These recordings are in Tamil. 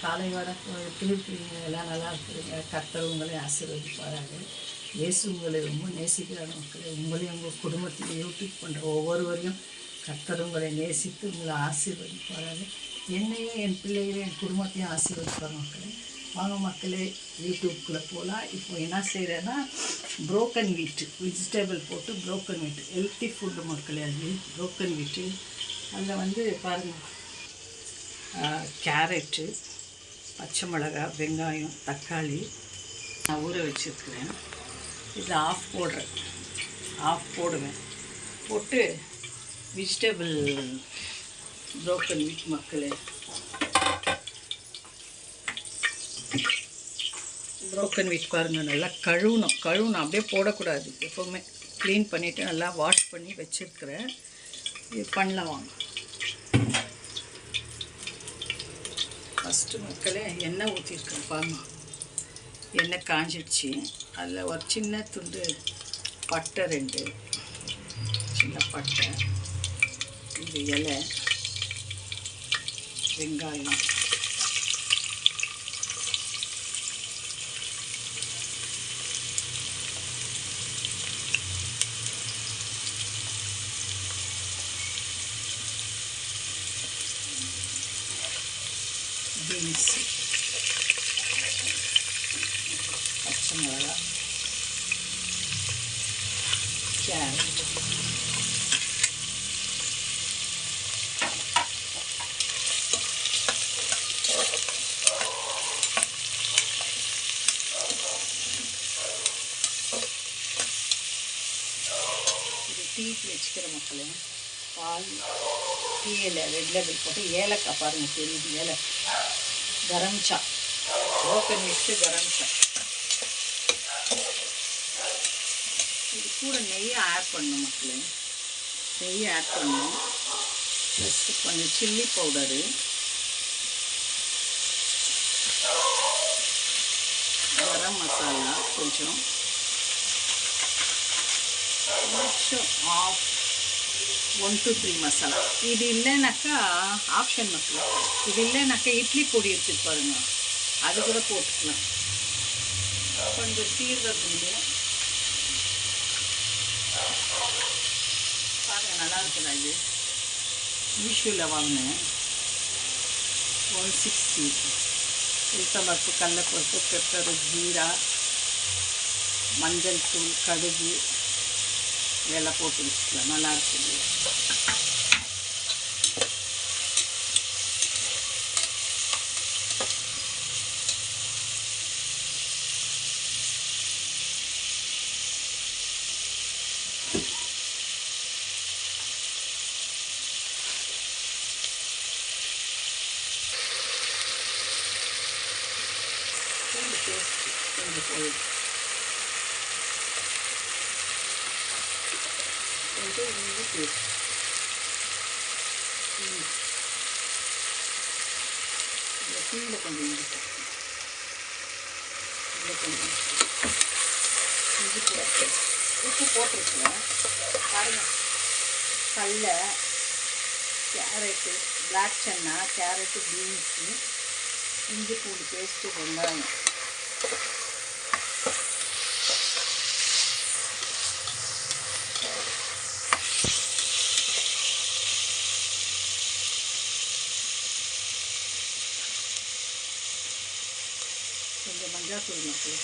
காலை வணக்கம். எப்படி இருக்கீங்க? எல்லாம் நல்லா இருக்கிறீங்க? கர்த்தர் உங்களை ஆசீர்வதிப்பாராங்க. இயேசு உங்களை ரொம்ப நேசிக்கிறார் மக்களே. உங்களையும் உங்கள் குடும்பத்தில் யூடியூப் பண்ணுற ஒவ்வொருவரையும் கர்த்தர் உங்களை நேசித்து உங்களை ஆசீர்வதிப்பாராங்க. என்னையும் என் பிள்ளைகளையும் என் குடும்பத்தையும் ஆசீர்வதிப்பார் மக்களே. வாங்க மக்களே, யூடியூப்குள்ளே போகலாம். இப்போ என்ன செய்கிறேன்னா, புரோக்கன் வீட்டு வெஜிடபிள் போட்டு புரோக்கன் வீட்டு ஹெல்த்தி ஃபுட்டு மக்களே. அது புரோக்கன் வீட்டு அதில் பாருங்கள், கேரட்டு, பச்சை மிளகாய், வெங்காயம், தக்காளி நான் ஊற வச்சுருக்கிறேன். இது ஆஃப் போடுவேன். போட்டு வெஜிடபிள் புரோக்கன் வீட் மக்களே. புரோக்கன் வீட் பாருங்கள், நல்லா கழுவணும் அப்படியே போடக்கூடாது. எப்போவுமே க்ளீன் பண்ணிவிட்டு நல்லா வாஷ் பண்ணி வச்சுருக்கிறேன். இது பண்ணலாம் வாங்க. ஃபஸ்ட்டு மக்களே எண்ணெய் ஊற்றிருக்கேன் பாருங்க. எண்ணெய் காஞ்சிடுச்சு. அதில் ஒரு சின்ன துண்டு பட்டை, 2 சின்ன பட்டை, இது இலை, வெங்காயம், பீன்ஸு, பச்சை மிளகா, கேரட், இது டீக்கு வச்சுக்கிற மக்களே. பால், டீ இலை, ரெட் லேபிள் போட்டு ஏலக்காய் பாருங்கள், தெரியுது ஏலக்காய், கரம் சா, புரோக்கன் வீட்டு கரம் சா. இது கூட நெய்யை ஆட் பண்ணணும் மக்களே. நெய்யை ஆட் பண்ணணும். ப்ளஸ் கொஞ்சம் சில்லி பவுடரு, கரம் மசாலா கொஞ்சம் 1 to 3 மசாலா. இது இல்லைனாக்கா ஆப்ஷன் மக்கள். இது இல்லைனாக்கா இட்லி பொடி எடுத்துட்டு பாருங்க, அது கூட போட்டுக்கலாம். கொஞ்சம் சீரகத்தூள் பாருங்கள், நல்லா இருக்குதா? இது மீஷோவில் வாங்கினேன். 160. உளுத்தம்பருப்பு, கடலைப்பருப்பு, பெப்பரு, ஜீரா, மஞ்சள் தூள், கடுகு இதெல்லாம் போட்டு வச்சுக்கலாம். நல்லா இருக்குது. கொஞ்சம் போயிடுச்சு. கொஞ்சம் இஞ்சி பேஸ்ட், இந்த டீயில் கொஞ்சம் இஞ்சி பேஸ்ட், இதில் கொஞ்சம் இஞ்சி போட்டு உப்பு போட்டிருக்கேன் பாருங்கள். கடலை, carrot, black chana, carrot, beans, இஞ்சி பூண்டு பேஸ்ட்டு, வெங்காயம், கொஞ்சம் மஞ்சள் மக்கள்,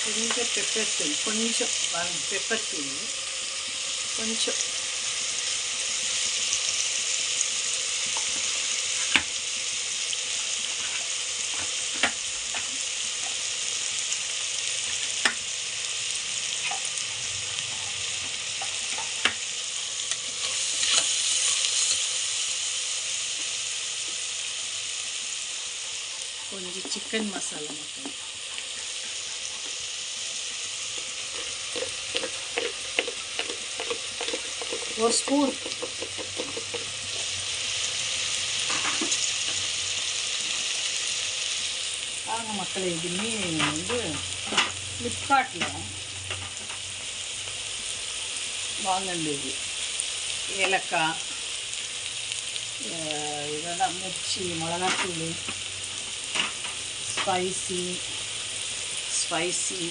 கொஞ்சம் பெப்பர் தூள், கொஞ்சம் பெப்பர் தூள் கொஞ்சம், கொஞ்சம் சிக்கன் மசாலா மட்டும், ஒரு ஸ்பூன். வாங்க மக்களே, இது மீன் ஃப்ளிப்கார்ட்டில் வாங்கண்டது, ஏலக்காய், இதெல்லாம் மிர்ச்சி, மிளகாத்தூள், ஸ்பைசி,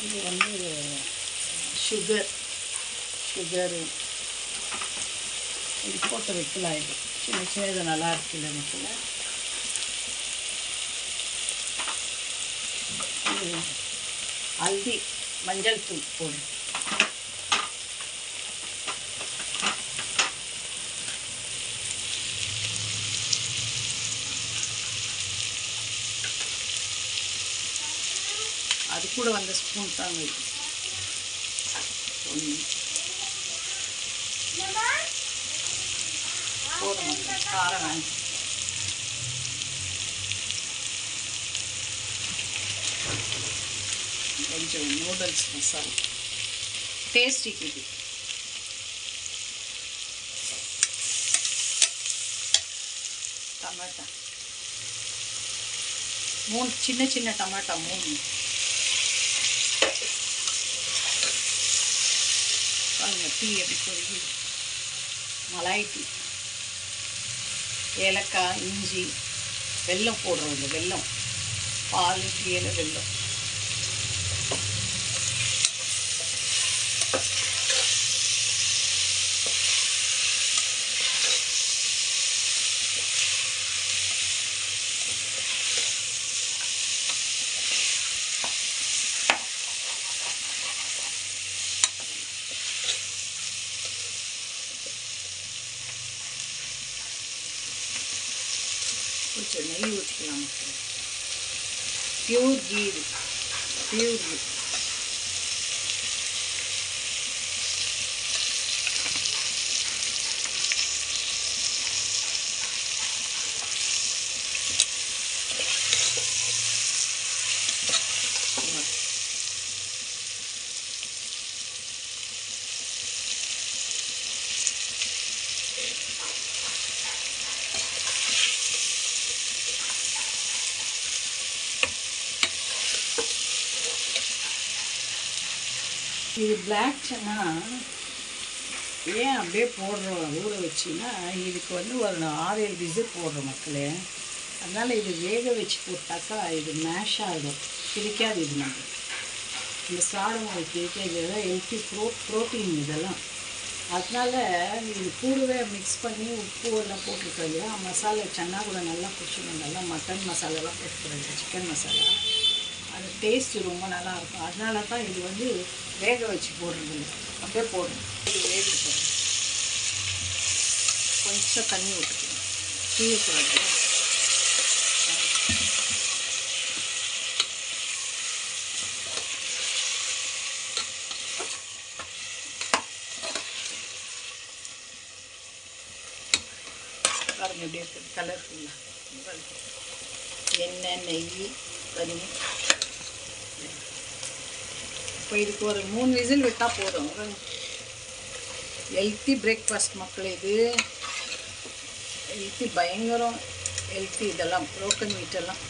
இது வந்து சுகரு இது போட்டு வைக்கலாம். இது சின்ன இது நல்லா இருக்குல்ல மக்கள். ஹல்தி, மஞ்சள் தூள் போடு. அது கூட வந்த ஸ்பூன் தாங்க இது. போதும், காரம் வேணும். கொஞ்சம் நூடுல்ஸ் மசாலா டேஸ்டிக்கு இது. டமாட்டா 3 சின்ன டமாட்டா 3. பாருங்க டீ எப்படி கொதிக்குது. மலாய் டீ, ஏலக்காய், இஞ்சி, வெல்லம் போடுறோம். இந்த வெல்லம், பால், டீயில் வெல்லம். கொஞ்சம் நெய் ஊற்றிக்கலாம். பியூர் கீ. இது பிளாக் சன்னா ஏன் அப்படியே போடுறோம் ஊற வச்சுன்னா, இதுக்கு வந்து ஒரு 6-7 விசில் போடுறோம் மக்களே. அதனால் இது வேக வச்சு போட்டாக்கா இது மேஷ் ஆகிடும், பிடிக்காது. இது நம்ம இந்த சாதம் பிடிக்காது. இதெல்லாம் ஹெல்த்தி ப்ரோட்டீன் இதெல்லாம். அதனால் இது கூடவே மிக்ஸ் பண்ணி உப்பு எல்லாம் போட்டிருக்கோம் இல்லையா, மசாலா சன்னா கூட நல்லா பிடிச்சிடும். நல்லா மட்டன் மசாலாலாம் போட்டுக்கிறாங்க, சிக்கன் மசாலா. அது டேஸ்ட்டு ரொம்ப நல்லாயிருக்கும். அதனால தான் இது வந்து வேக வச்சு போடுறது இல்லை, அப்படியே போடணும். இது வேக போடுறோம். கொஞ்சம் தண்ணி ஊற்றிக்கணும், தீயக்கூடாது. பாருங்கள் எப்படி இருக்குது கலர்ஃபுல்லாக. எண்ணெய், நெய், தண்ணி. இப்போ இதுக்கு ஒரு 3 விசில் விட்டால் போதும். ஹெல்த்தி பிரேக்ஃபாஸ்ட் மக்கள். இது ஹெல்த்தி, பயங்கரம் ஹெல்த்தி. இதெல்லாம் ப்ரோக்கன் மீட்டெல்லாம்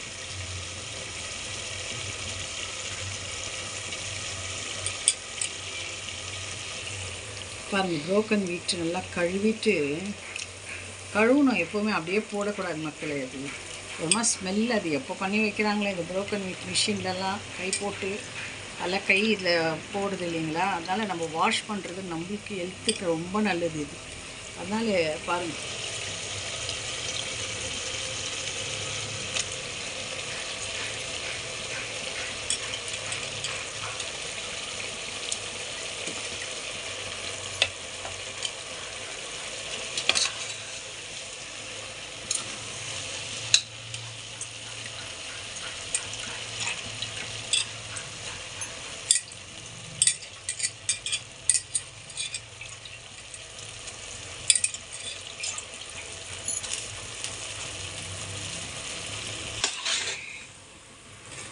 பாருங்கள். ப்ரோக்கன் வீட்டு நல்லா கழுவணும். எப்போவுமே அப்படியே போடக்கூடாது மக்களே. அது ரொம்ப ஸ்மெல். அது எப்போ பண்ணி வைக்கிறாங்களே இந்த ப்ரோக்கன் வீட் மிஷின்லலாம் கை போட்டு அதெல்லாம் கை இதில் போடுது இல்லைங்களா. அதனால் நம்ம வாஷ் பண்ணுறது நம்மளுக்கு ஹெல்த்துக்கு ரொம்ப நல்லது இது. அதனால் பாருங்கள்.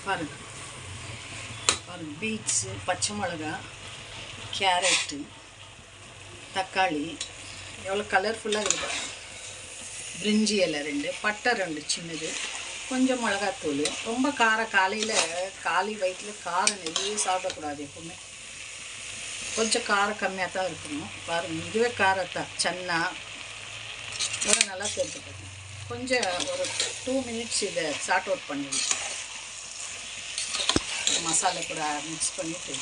பாருங்கள் பீட்ஸு, பச்சை மிளகா, கேரட்டு, தக்காளி எவ்வளோ கலர்ஃபுல்லாக இருக்குது. பிரிஞ்சி இலை 2, பட்டை 2 சின்னது, கொஞ்சம் மிளகாத்தூள். ரொம்ப காரம். காலை வயிற்றில் காரம் நிறைய சாப்பிடக்கூடாது எப்போவுமே. கொஞ்சம் காரம் கம்மியாக தான் இருக்கணும். பாருங்கள், இதுவே காரத்தான் சன்னா இதெல்லாம் நல்லா சேர்த்துக்கணும். கொஞ்சம் ஒரு 2 மினிட்ஸ் இதை சார்ட் அவுட் பண்ணிடணும். மசாலா கூட மிக்ஸ் பண்ணிவிட்டு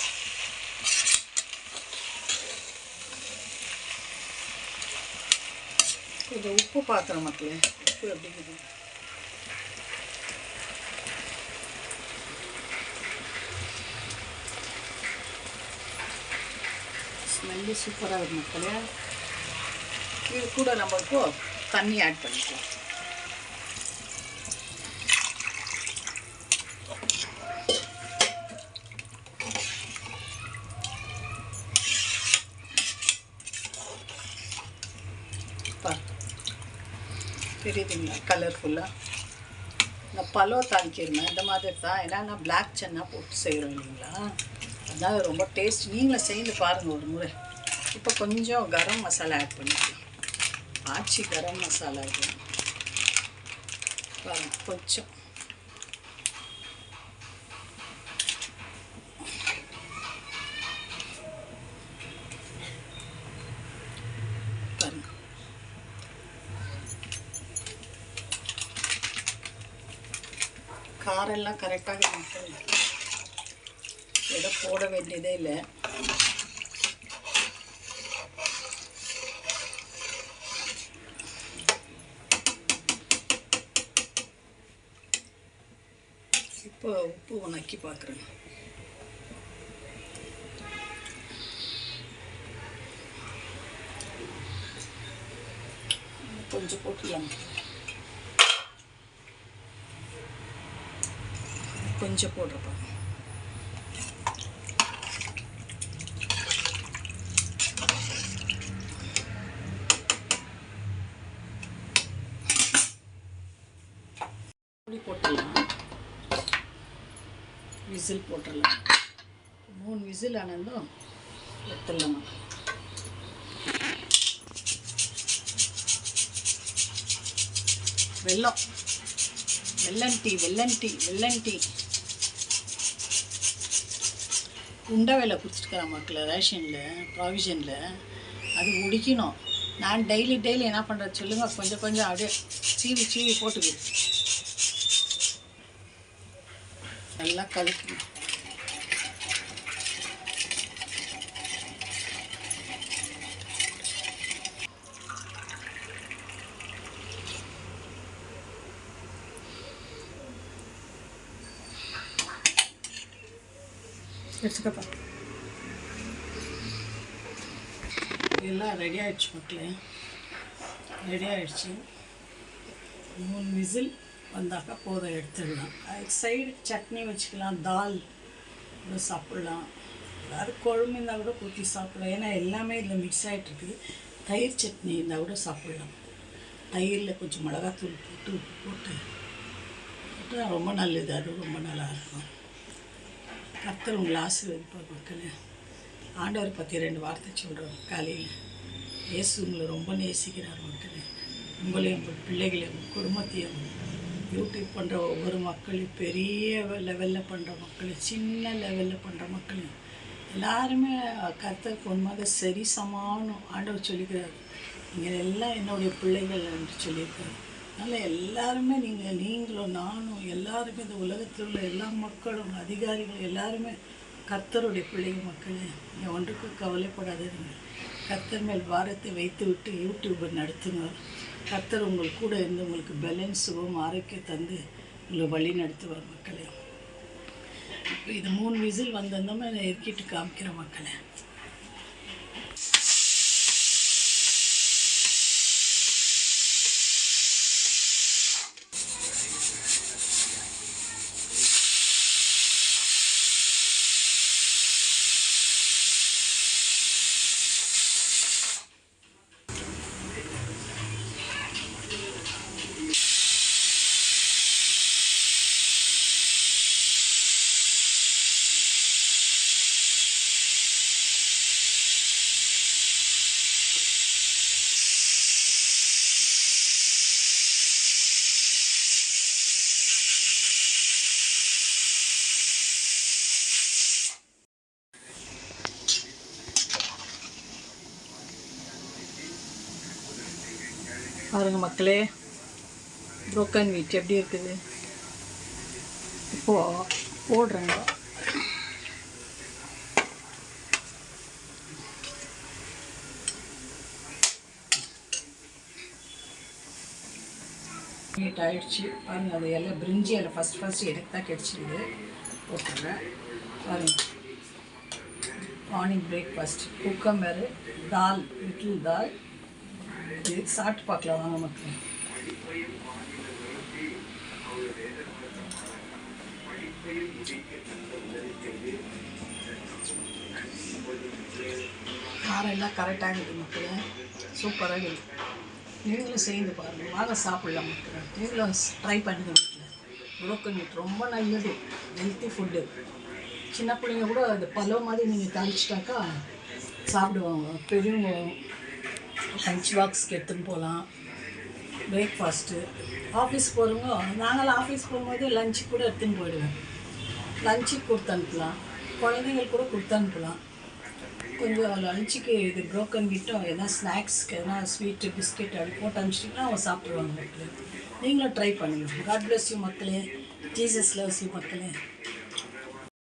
கொஞ்சம் உப்பு பார்க்குற மக்களே, உப்பு எப்படிங்குது. ஸ்மெல்லு சூப்பராக இருக்கும் மக்களே. இது கூட நம்ம இப்போ தண்ணி ஆட் பண்ணிக்கலாம். தெரியுதுங்களா கலர்ஃபுல்லாக? இந்த பழம் தாளிக்கிறோமே இந்த மாதிரி தான். ஏன்னா நான் பிளாக் சன்னா போட்டு செய்கிறோம் இல்லைங்களா, அதான் ரொம்ப டேஸ்ட். நீங்களும் செய்து பாருங்கள் ஒரு முறை. இப்போ கொஞ்சம் கரம் மசாலா ஆட் பண்ணிக்கலாம். ஆச்சி கரம் மசாலா இது பாருங்கள். கொஞ்சம் பாருங்கள். காரெல்லாம் கரெக்டாக ஏதோ போட வேண்டியதே இல்லை. இப்போ உப்பு நக்கி பார்க்குறேன். கொஞ்சம் போட்டுக்கலாம், கொஞ்சம் போடுறப்பா. போட்டுடலாம், விசில் போட்டுடலாம். 3 விசில் ஆனதும் எடுத்துடலாமா. வெல்லம் டீ உண்டை வேலை கொடுத்துருக்குறேன் மக்களை ரேஷனில் ப்ராவிஷனில். அது முடிக்கணும். நான் டெய்லி என்ன பண்ணுறது சொல்லுங்கள். கொஞ்சம் அப்படியே சீவி போட்டுக்குது. நல்லா கலக்கணும். எடுத்துக்கப்பா. எல்லாம் ரெடி ஆகிடுச்சு மக்களே, ரெடி ஆகிடுச்சு. 3 விசில் வந்தாக்கா போதும், எடுத்துடலாம். அதுக்கு சைடு சட்னி வச்சுக்கலாம், தால் கூட சாப்பிட்லாம். அது குழம்பு இருந்தால் கூட ஊற்றி சாப்பிட்லாம். ஏன்னா எல்லாமே இதில் மிக்ஸ் ஆகிட்டுருக்குது. தயிர் சட்னி இருந்தால் கூட சாப்பிட்லாம். தயிரில் கொஞ்சம் மிளகாத்தூள் போட்டு உப்பு போட்டு ரொம்ப நல்லது. அது ரொம்ப நல்லாயிருக்கும். கர்த்தர் உங்களை ஆசீர்வதிப்பார் மக்களே. ஆண்டவர் பற்றி 2 வார்த்தை சொல்கிறோம் காலையில். இயேசு உங்களை ரொம்ப நேசிக்கிறார் மக்களே. உங்களையும் உங்கள் பிள்ளைகளையும் உங்கள் குடும்பத்தையும் யூடியூப் பண்ணுற ஒவ்வொரு மக்களையும், பெரிய லெவலில் பண்ணுற மக்களையும், சின்ன லெவலில் பண்ணுற மக்களையும் எல்லாருமே கர்த்தருக்கு உண்மையாக சரி சமானம் ஆண்டவர் சொல்லிக்கிறார். நீங்கள் எல்லாம் என்னுடைய பிள்ளைகள் என்று சொல்லியிருக்காரு. அதனால் எல்லாருமே நீங்களும் நானும் எல்லாருமே இந்த உலகத்தில் உள்ள எல்லா மக்களும் அதிகாரிகள் எல்லாருமே கர்த்தருடைய பிள்ளைங்க மக்களே. நீங்கள் ஒன்றுக்கும் கவலைப்படாதீங்க. கர்த்தர் மேல் பாரத்தை வைத்து விட்டு யூடியூப்பை நடத்துங்க. கர்த்தர் உங்களுக்கு கூட இருந்து உங்களுக்கு பேலன்ஸ் சுகம் ஆரோக்கியம் தந்து உங்களை வழி நடத்துவார் மக்களே. இப்போ இது 3 விசில் வந்திருந்தோமே நான் இறக்கிட்டு காமிக்கிறேன் மக்களே. பாருங்கள் மக்களே, புரோக்கன் வீட் எப்படி இருக்குது இப்போது போடுறேங்க. நீட் ஆகிடுச்சு பாருங்கள். அது எல்லாம் பிரிஞ்சி எல்லாம் ஃபஸ்ட்டு எனக்கு தான் கிடச்சிது. போட்டுருங்க பாருங்கள். மார்னிங் பிரேக்ஃபாஸ்ட் குக்கம்பரு, தால், லிட்டில் தால். இது சாப்பிட்டு பார்க்கலாம் வாங்க மக்கள். காரம் எல்லாம் கரெக்டாக இருக்குது மக்கள், சூப்பராக இருக்குது. நீங்களும் சேர்ந்து பாருங்கள், வாங்க சாப்பிட்லாம் மக்கள். நீங்களும் ட்ரை பண்ணுங்கள் வீட்டில். புரோக்கன் மீட் ரொம்ப நல்லது, ஹெல்த்தி ஃபுட்டு. சின்ன பிள்ளைங்க கூட அது பலோ மாதிரி நீங்கள் தாளிச்சிட்டாக்கா சாப்பிடுவாங்க. பெரியவங்க லஞ்ச் பாக்ஸ்க்கு எடுத்துன்னு போகலாம். பிரேக்ஃபாஸ்ட்டு ஆஃபீஸ் போகிறவங்க, நாங்களாம் ஆஃபீஸ் போகும்போது லஞ்சு கூட எடுத்துன்னு போயிடுவோம். லஞ்சுக்கு கொடுத்து அனுப்பலாம், குழந்தைங்களுக்கு கூட கொடுத்து அனுப்பலாம். கொஞ்சம் லஞ்சுக்கு இது புரோக்கன் வீட்டும் எதனா ஸ்நாக்ஸ்க்கு எதனா ஸ்வீட்டு பிஸ்கெட் அப்படி போட்டு அனுப்பிச்சிட்டிங்கன்னா அவங்க சாப்பிட்ருவாங்க மக்களே. நீங்களும் ட்ரை பண்ணுங்கள். காட் பிளஸ் யூ மக்களே. ஜீசஸ் லவ்ஸ் யூ மக்களே.